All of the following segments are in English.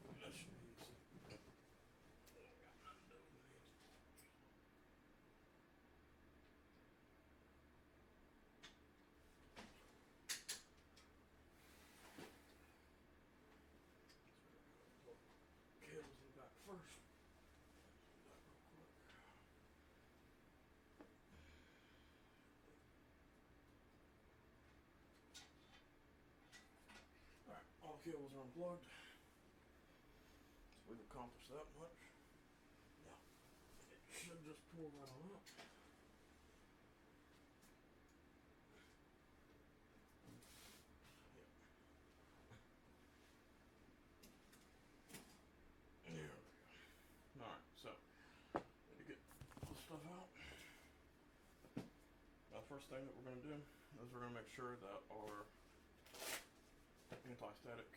That should be easy. Got nothing to do with it. Cables in the back first. Do that real quick. Alright, all cables are unplugged. So we've accomplished that much. Now, it should just pull right on up. There we go. Alright, so, need to get this stuff out. Now, the first thing that we're going to do is we're going to make sure that our anti-static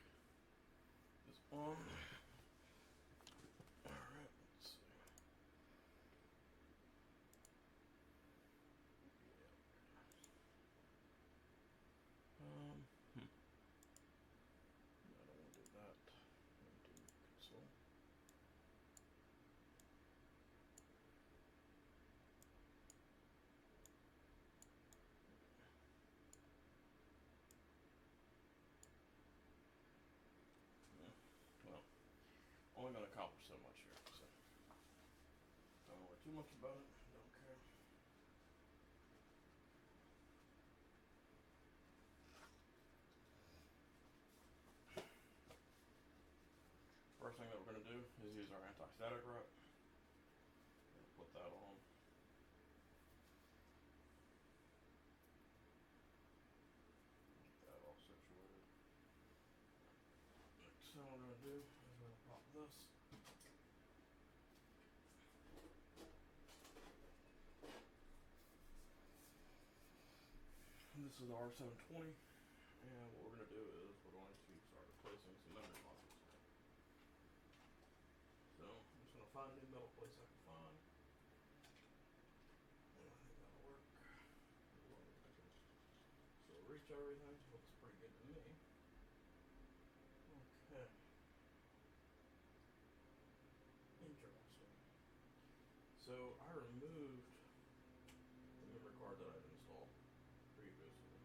is on. Alright, let's see. I don't want to do that. I'm going to do console. Well, only going to accomplish so much here, so don't worry too much about it. Don't care. First thing that we're going to do is use our anti-static rod. Put that on. Get that all situated. Next thing we're going to do is we're going to pop this. And this is the r720. And what we're going to do is we're going to start replacing some memory modules. So I'm just going to find a new metal place I can find. And I think that'll work. So reach everything looks pretty good to me. Okay. Interesting. So I removed the memory card that I'd installed previously.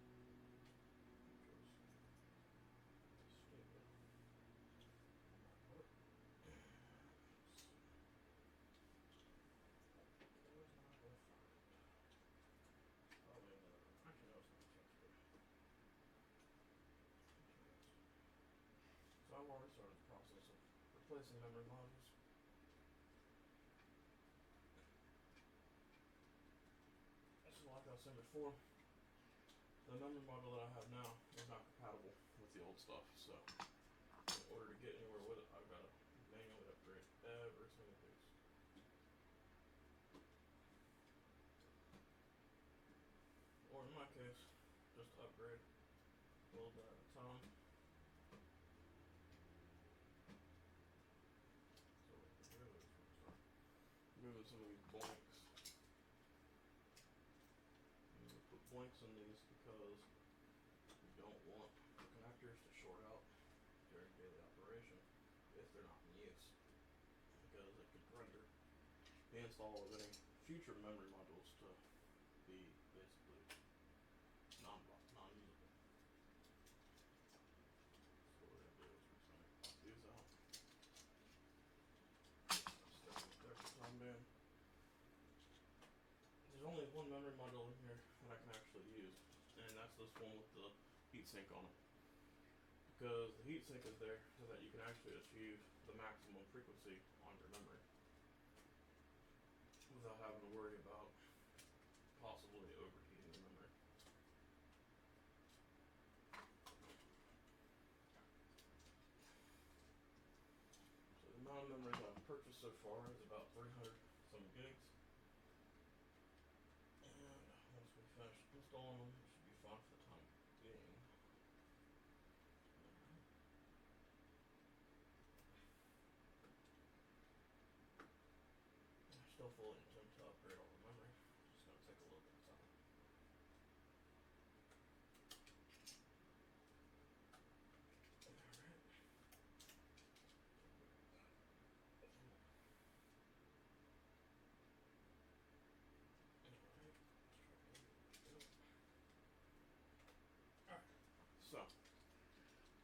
So I've already started the process of replacing memory modules. So like I was saying before, the memory module that I have now is not compatible with the old stuff. So in order to get anywhere with it, I've got to manually upgrade every single piece. Or in my case, just upgrade a little bit at a time. So what we do is we're start moving some of these blanks. And we put blanks in these because we don't want the connectors to short out during daily operation if they're not in use, because it could render the install of any future memory modules to be basically non-usable. So what we're going to do is we're just going to pop these out. Start with there for the time being. There's only one memory module in here that I can actually use, and that's this one with the heatsink on it. Because the heatsink is there so that you can actually achieve the maximum frequency on your memory without having to worry about possibly overheating the memory. So the amount of memory that I've purchased so far is about 300 some gigs. And once we finish installing them, it should be fine for the time being. I still fully intend to upgrade all the memory. It's just going to take a little bit of time. Alright. So,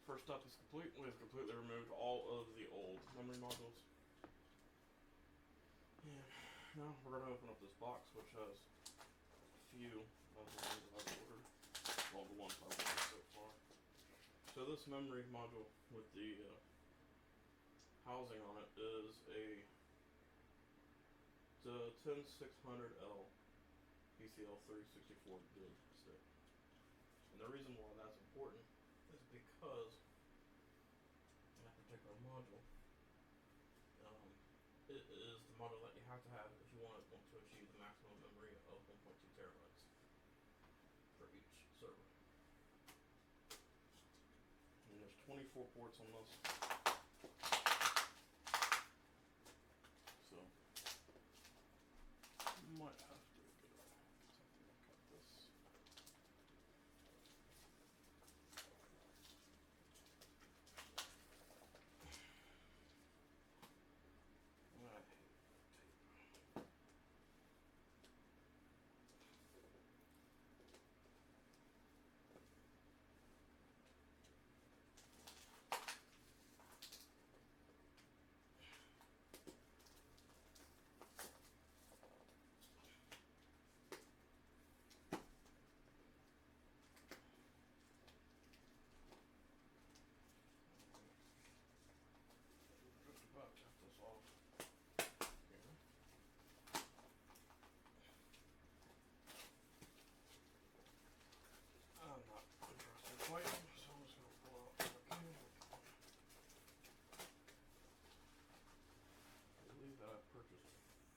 first step is complete. We have completely removed all of the old memory modules. And now we're going to open up this box, which has a few of the ones that I've ordered. Well, the ones I've ordered so far. So this memory module with the housing on it is a 10600L PCL 364 gig stick. And the reason why that's important is because that particular module, it is the module that you have to have if you want to achieve the maximum memory of 1.2 terabytes for each server. And there's 24 ports on this. So, you might have to take a look at this. Just about got this off here. I'm not interested in fighting, so I'm just going to pull out what I can. I believe that I purchased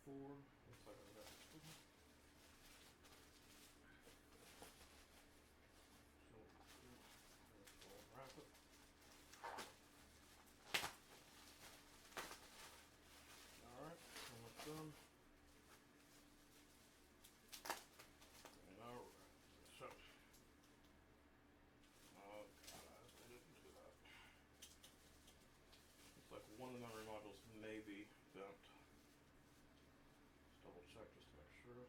4. Looks like I got 2. So, we'll wrap it. Alright, so it's done. And alright, so. Oh god, I didn't do that. Looks like one of the memory modules may be bent. Just double check just to make sure.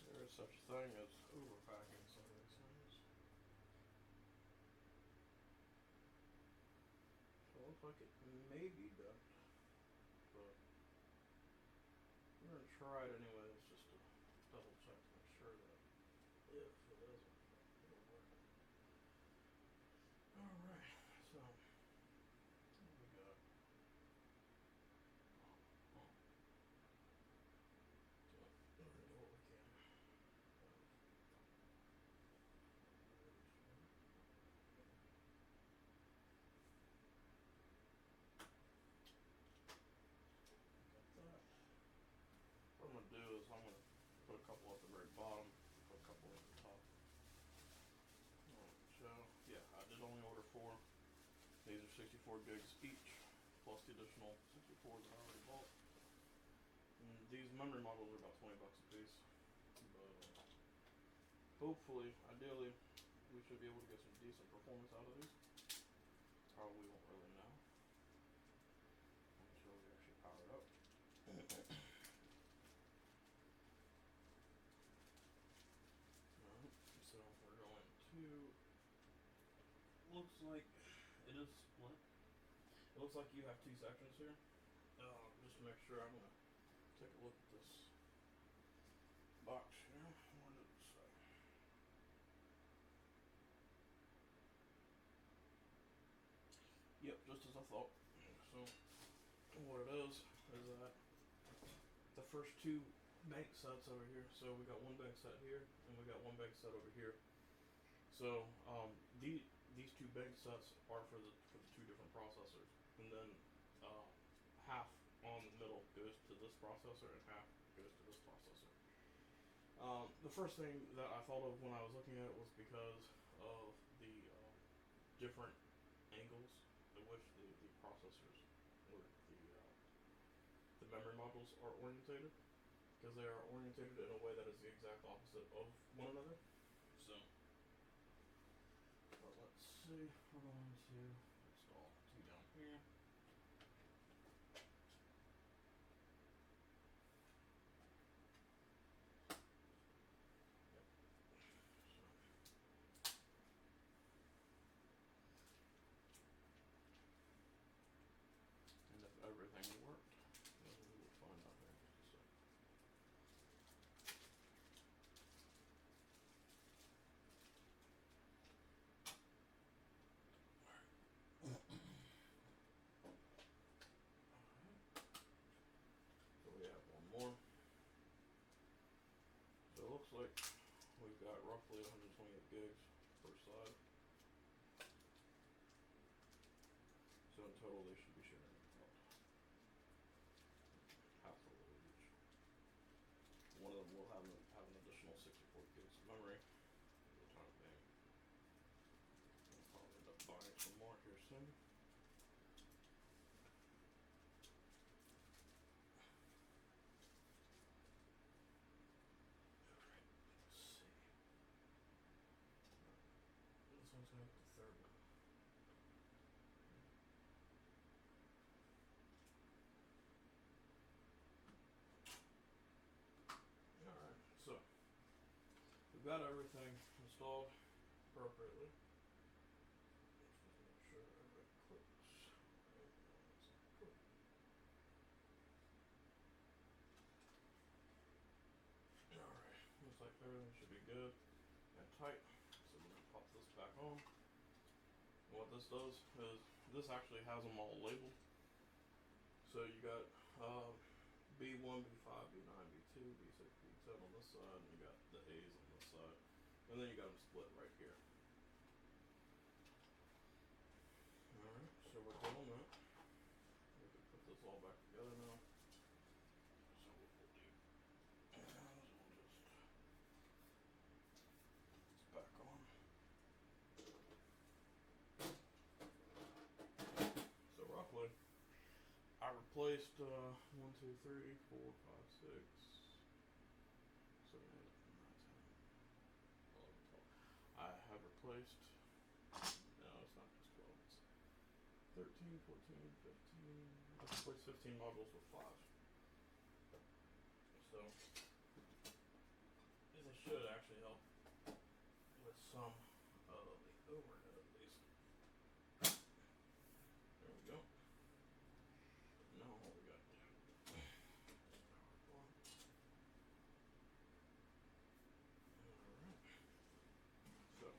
There is such a thing as overpacking some of these things. So it looks like it may be done, but we're going to try it anyways just to double check to make sure that if it isn't, it'll work. Alright, so what we got? So we're going to do what we can. What I'm going to do is I'm going to put a couple at the very bottom, put a couple at the top. So, yeah, I did only order 4. These are 64 gigs each, plus the additional 64 that I already bought. And these memory modules are about 20 bucks a piece. But hopefully, ideally, we should be able to get some decent performance out of these. Probably won't really know until we actually power it up. So we're going to, looks like it is split. It looks like you have 2 sections here. Just to make sure, I'm going to take a look at this box here. What did it say? Yep, just as I thought. So what it is that the first 2 bank sets over here. So we got 1 bank set here, and we got 1 bank set over here. So these 2 bank sets are for the 2 different processors, and then half on the middle goes to this processor, and half goes to this processor. The first thing that I thought of when I was looking at it was because of the different angles at which the processors or the memory modules are orientated, because they are orientated in a way that is the exact opposite of one another. So see, we're going to install two down here. And if everything worked, then we will find out here in just a second. So we have one more. So it looks like we've got roughly 128 gigs per side. So in total they should be sharing about half a load each. One of them will have an additional 64 gigs of memory for the time being. I'll probably end up buying some more here soon. Alright, let's see. This one's gonna be the third one. Alright, so we've got everything installed appropriately. Let's just make sure everybody clicks. Alright, looks like everything should be good and tight. So we're gonna pop this back on. And what this does is this actually has them all labeled. So you got B1, B5, B9, B2, B6, B7 on this side, and you got the A's on this side. And then you got them split right here. Alright, so we're done on that. We can put this all back together now. So what we'll do is we'll just put this back on. So roughly, I replaced 1, 2, 3, 4, 5, 6, 7, 8, 9, 10, 11, 12. I have replaced, no, it's not just 12, it's 13, 14, 15. I've replaced 15 modules with 5. So, this should actually help with some of the overhead at least. There we go. Now all we got to do is power on. Alright. So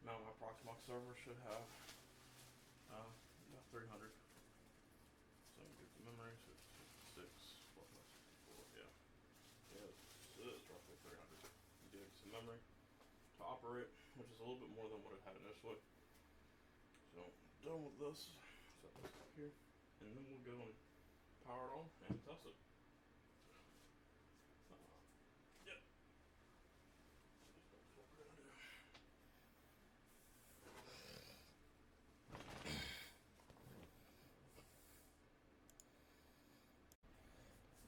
now my Proxmox server should have about 300. So I'm good for memory, so it's 6 plus my 64, yeah. Yeah, it's roughly 300 gigs of memory to operate, which is a little bit more than what it had initially. So done with this, set this up here, and then we'll go and power it on and test it. Yep. That's what we're gonna do.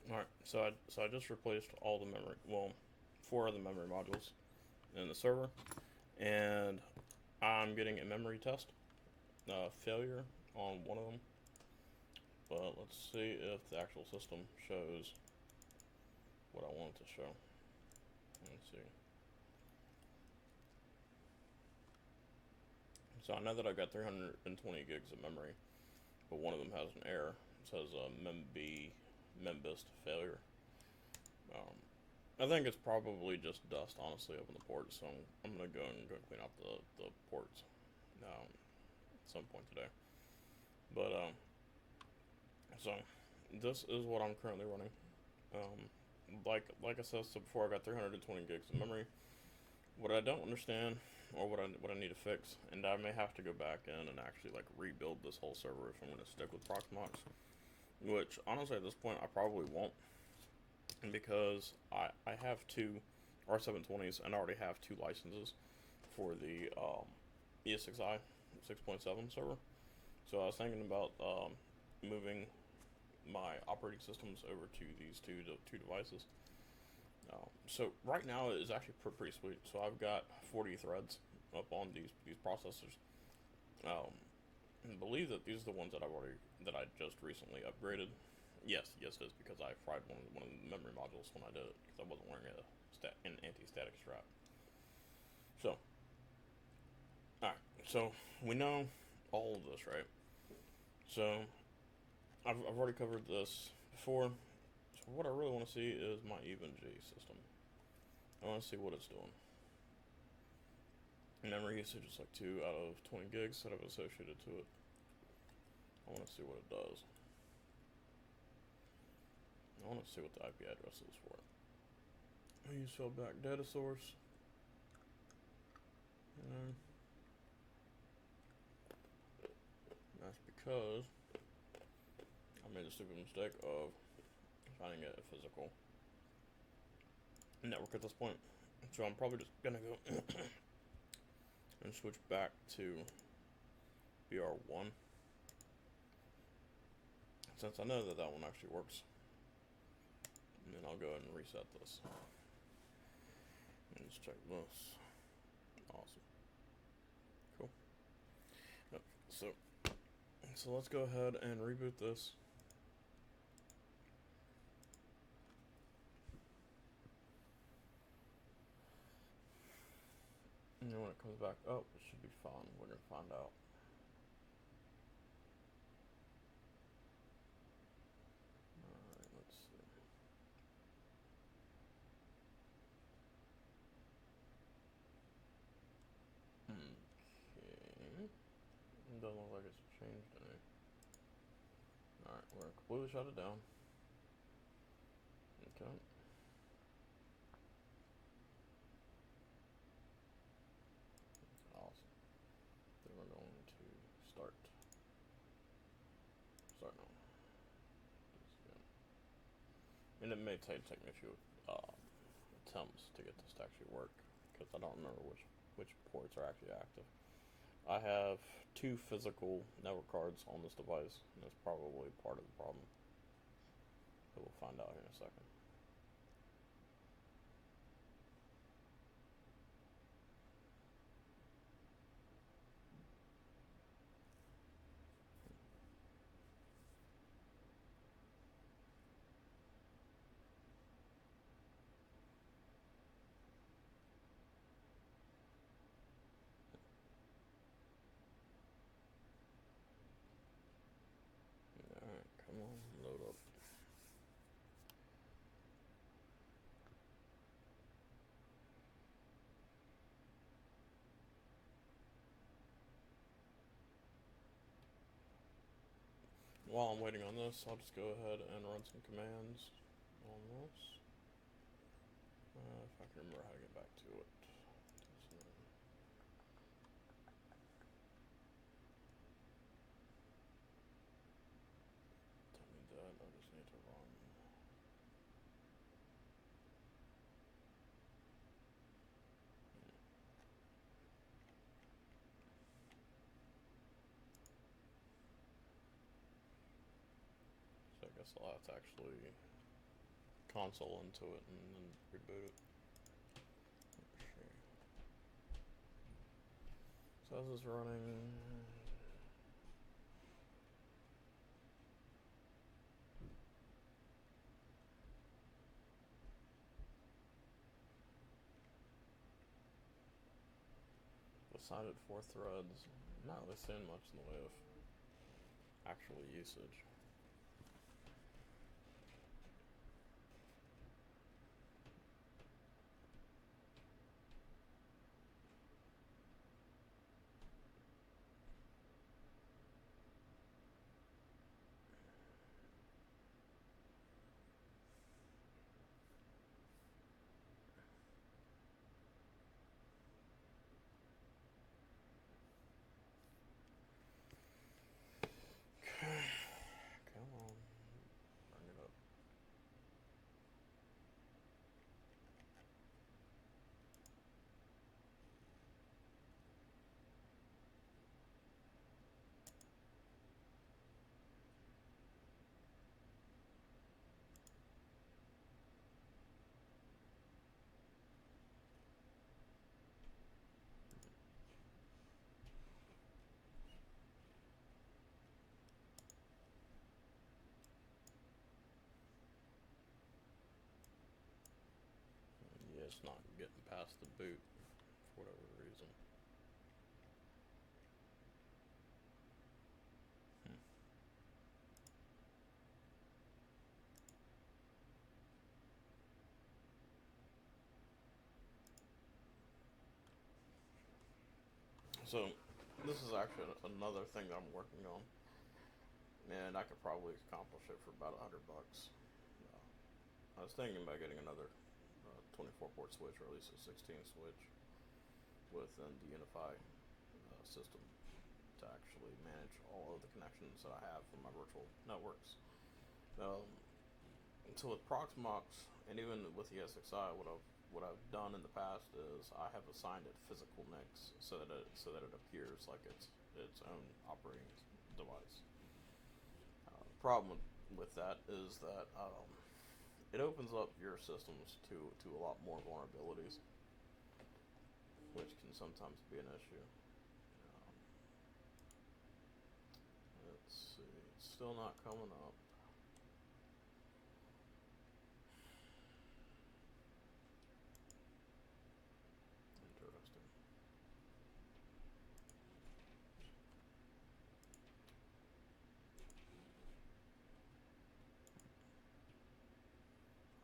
Alright, so I just replaced all the memory, well, 4 of the memory modules in the server, and I'm getting a memory test failure on one of them, but let's see if the actual system shows what I want it to show. Let's see. So I know that I got 320 gigs of memory, but one of them has an error. It says membist failure. I think it's probably just dust, honestly, up in the ports. So I'm gonna go and clean out the ports at some point today. But so this is what I'm currently running. Like I said before, I got 320 gigs of memory. What I don't understand, or what I need to fix, and I may have to go back in and actually like rebuild this whole server if I'm going to stick with Proxmox. Which honestly, at this point, I probably won't, because I have 2 r720s and I already have 2 licenses for the ESXi 6.7 server. So I was thinking about moving my operating systems over to these two devices. So right now it is actually pretty sweet. So I've got 40 threads up on these processors. Um, and believe that these are the ones that I just recently upgraded. Yes, it is because I fried one of the memory modules when I did it because I wasn't wearing an anti-static strap. So, all right. So we know all of this, right? So I've already covered this before. So what I really want to see is my even G system. I want to see what it's doing. Memory usage is like 2 out of 20 gigs that I've associated to it. I want to see what it does. I want to see what the IP address is for it. I use fallback data source. And that's because I made the stupid mistake of finding a physical network at this point. So I'm probably just gonna go and switch back to BR1 since I know that that one actually works. And then I'll go ahead and reset this. And let's check this. Awesome. Cool. Yep. So let's go ahead and reboot this. And then when it comes back up, it should be fine. We're gonna find out. Alright, let's see. Okay. It doesn't look like it's changed any. Alright, we're gonna completely shut it down. Okay. Awesome. Then we're going to start. Start now. And it may take me a few attempts to get this to actually work because I don't remember which ports are actually active. I have 2 physical network cards on this device, and that's probably part of the problem. But we'll find out here in a second. Alright, come on, load up. While I'm waiting on this, I'll just go ahead and run some commands on this. If I can remember how to get back to it. Don't need that, I just need to run. So I guess I'll have to actually console into it and then reboot it. Okay. So this is running. Assigned it 4 threads. Not really seeing much in the way of actual usage. it's not getting past the boot for whatever reason. So, this is actually another thing that I'm working on, and I could probably accomplish it for about $100. I was thinking about getting another 24 port switch, or at least a 16 switch, within the Unify system to actually manage all of the connections that I have from my virtual networks. So with Proxmox and even with the SXI, what I've done in the past is I have assigned it physical NICs so that it appears like its own operating device. The problem with that is that it opens up your systems to a lot more vulnerabilities, which can sometimes be an issue. Let's see, it's still not coming up. Interesting.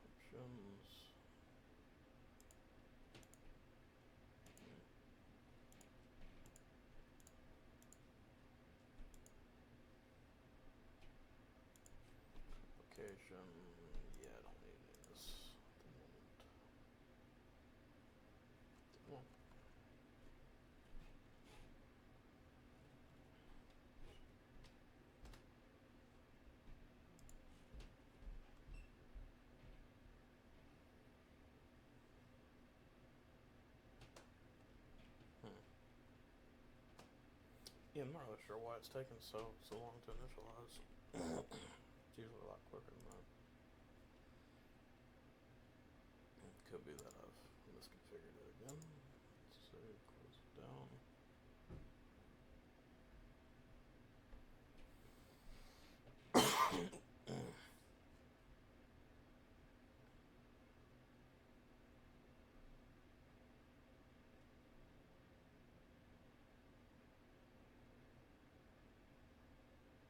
Options. Application. Yeah, I don't need any of this at the moment. Well, yeah, I'm not really sure why it's taking so long to initialize. It's usually a lot quicker than that. It could be that I've misconfigured it again. Let's see, close it down.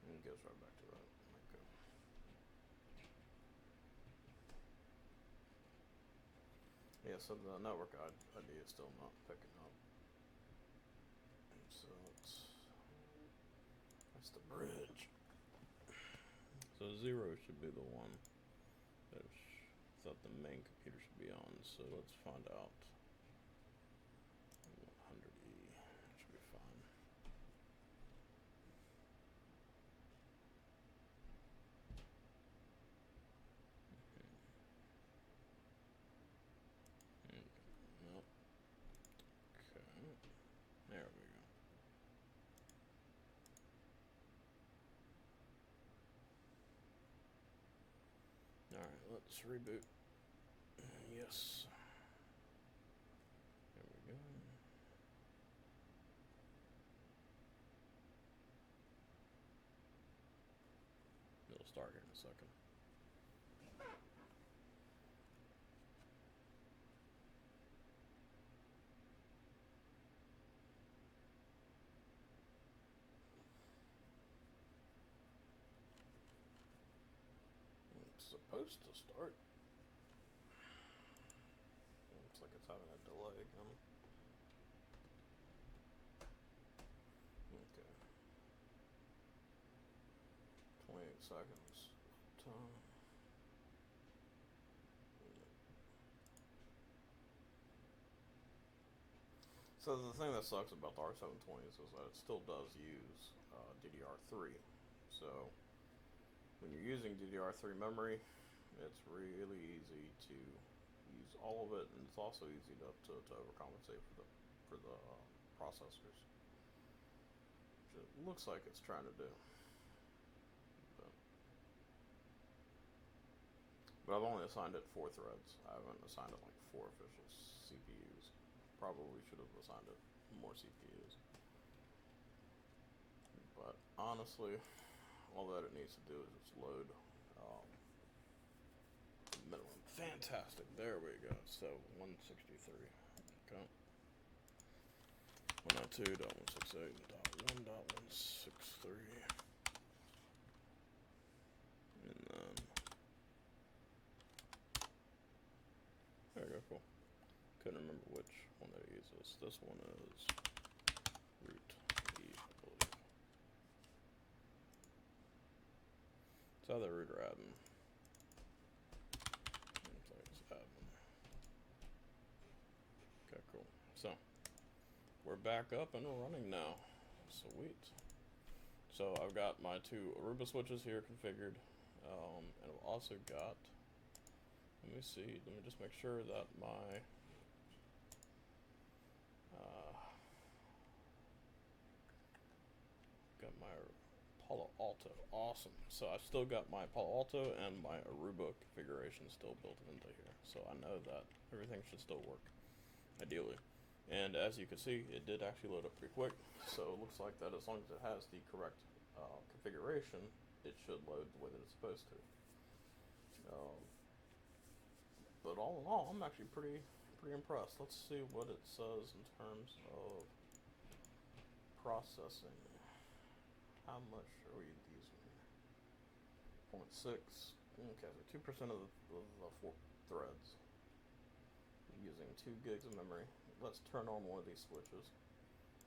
And it goes right back to that. Okay. Yeah, so the network ID is still not picking up. So that's the bridge. So 0 should be the one that the main computer should be on. So let's find out. 100E should be fine. Nope. Okay. There we go. Alright, let's reboot. Yes. There we go. It'll start here in a second. It's supposed to start. Looks like it's having a delay again. Okay. 28 seconds. Time. So the thing that sucks about the r720s is that it still does use DDR3. So when you're using DDR3 memory, it's really easy to use all of it, and it's also easy to overcompensate for the processors, which it looks like it's trying to do. But I've only assigned it 4 threads. I haven't assigned it like 4 official CPUs. Probably should have assigned it more CPUs. But honestly, all that it needs to do is just load minimum Fantastic. There we go. So 163. Okay. 192.168.1.163. And then there we go. Cool. Couldn't remember which one that it uses. This one is root E, I believe. It's either root or admin. Looks like it's admin. Okay, cool. So we're back up and running now. Sweet. So I've got my two Aruba switches here configured, and I've also got, let me just make sure that my got my Palo Alto. Awesome. So I've still got my Palo Alto and my Aruba configuration still built into here. So I know that everything should still work, ideally. And as you can see, it did actually load up pretty quick. So it looks like that as long as it has the correct configuration, it should load the way that it's supposed to. But all in all, I'm actually pretty impressed. Let's see what it says in terms of processing. How much are we using? 0.6. Okay, so 2% of the 4 threads. Using 2 gigs of memory. Let's turn on one of these switches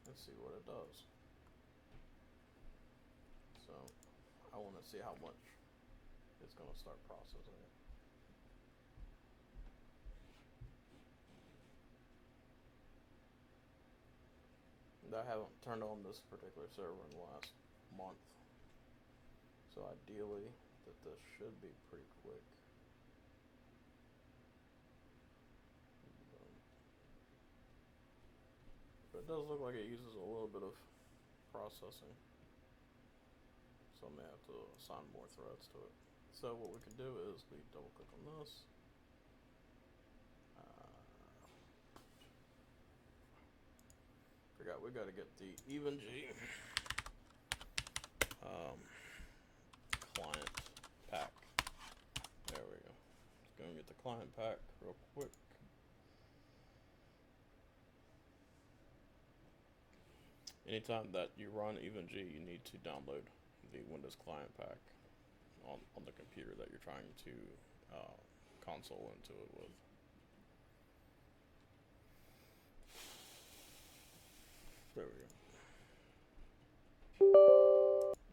and see what it does. So I want to see how much it's going to start processing it. I haven't turned on this particular server in the last month, so ideally that this should be pretty quick. But it does look like it uses a little bit of processing, so I may have to assign more threads to it. So what we can do is we double click on this. Forgot we got to get the EvenG client pack. There we go. Let's go and get the client pack real quick. Anytime that you run EvenG, you need to download the Windows client pack on the computer that you're trying to console into it with. There we go.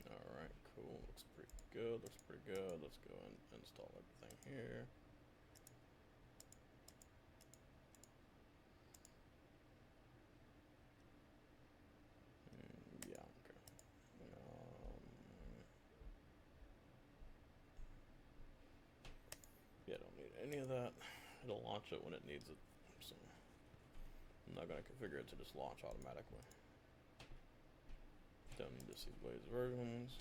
Alright, cool. Looks pretty good. Let's go and install everything here. Yeah, okay. Yeah, don't need any of that. It'll launch it when it needs it. So I'm not going to configure it to just launch automatically. Don't need to see Blaze versions.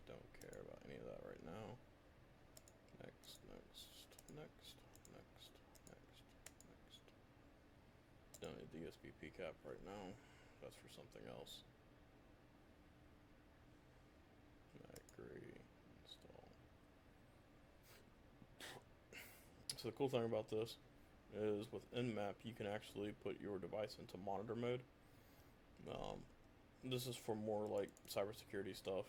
Don't care about any of that right now. Next. Don't need the USB PCAP right now. That's for something else. I agree. Install. So the cool thing about this is with Nmap, you can actually put your device into monitor mode. This is for more like cybersecurity stuff.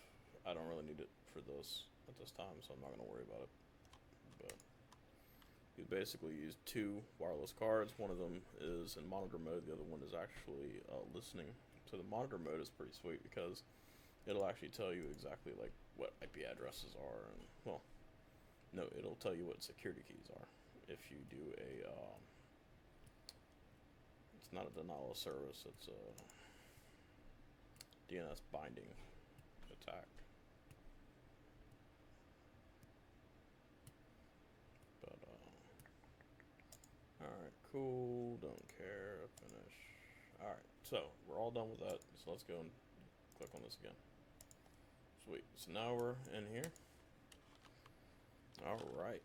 I don't really need it for this at this time, so I'm not going to worry about it. But you basically use 2 wireless cards. One of them is in monitor mode. The other one is actually listening. So the monitor mode is pretty sweet because it'll actually tell you exactly like what IP addresses are, and well, no, it'll tell you what security keys are. If you do a, it's not a denial of service. It's a DNS binding attack. But alright, cool, don't care, finish. Alright, so we're all done with that, so let's go and click on this again. Sweet, so now we're in here. Alright,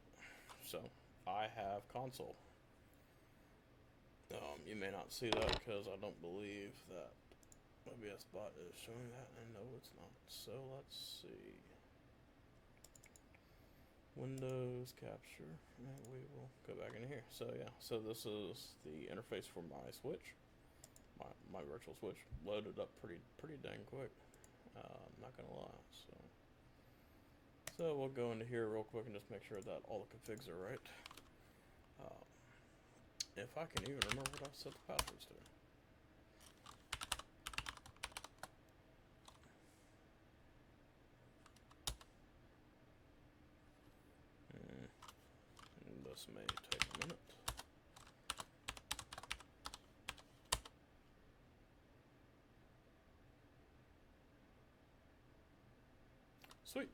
so I have console. You may not see that because I don't believe that OBS bot is showing that, and no, it's not. So let's see. Windows capture, and we will go back into here. So yeah, so this is the interface for my switch, my virtual switch. Loaded up pretty dang quick. I'm not gonna lie. So we'll go into here real quick and just make sure that all the configs are right. If I can even remember what I set the passwords to. This may take a minute. Sweet.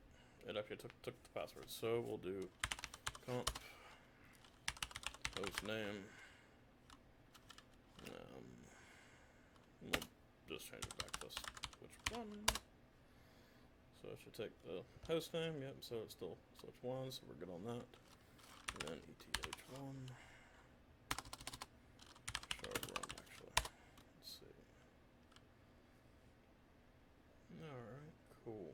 It actually took the password. So we'll do conf host name. We'll just change it back to switch 1. So it should take the host name. Yep. So it's still switch 1. So we're good on that. And then ETH1. Shard run actually. Let's see. Alright, cool.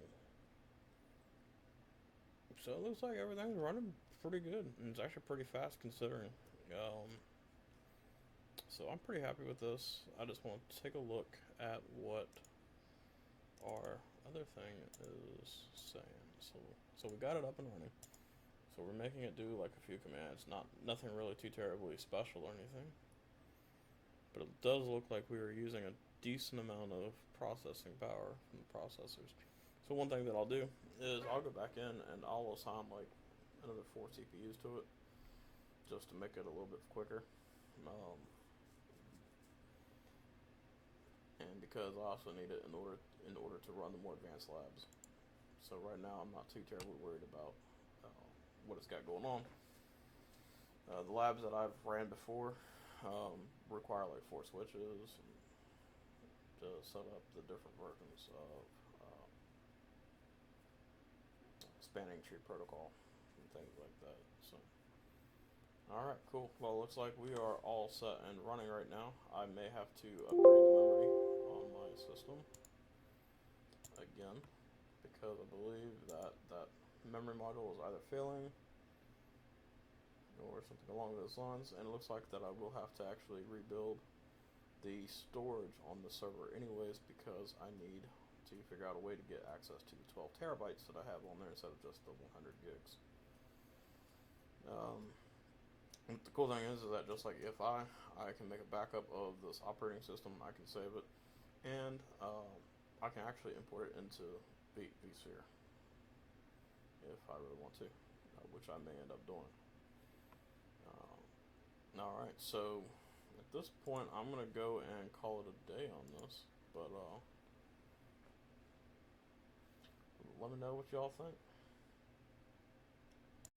So it looks like everything's running pretty good. And it's actually pretty fast considering. So I'm pretty happy with this. I just want to take a look at what our other thing is saying. So we got it up and running. So we're making it do like a few commands, nothing really too terribly special or anything. But it does look like we are using a decent amount of processing power from the processors. So one thing that I'll do is I'll go back in and I'll assign like another 4 CPUs to it, just to make it a little bit quicker. And because I also need it in order to run the more advanced labs. So right now I'm not too terribly worried about what it's got going on. The labs that I've ran before require like 4 switches to set up the different versions of spanning tree protocol and things like that. So, alright, cool. Well, it looks like we are all set and running right now. I may have to upgrade the memory on my system again, because I believe that memory module is either failing or something along those lines, and it looks like that I will have to actually rebuild the storage on the server anyways, because I need to figure out a way to get access to the 12 terabytes that I have on there instead of just the 100 gigs. The cool thing is that just like if I can make a backup of this operating system, I can save it, and I can actually import it into vSphere if I really want to, which I may end up doing. Alright, so at this point I'm going to go and call it a day on this, but let me know what y'all think.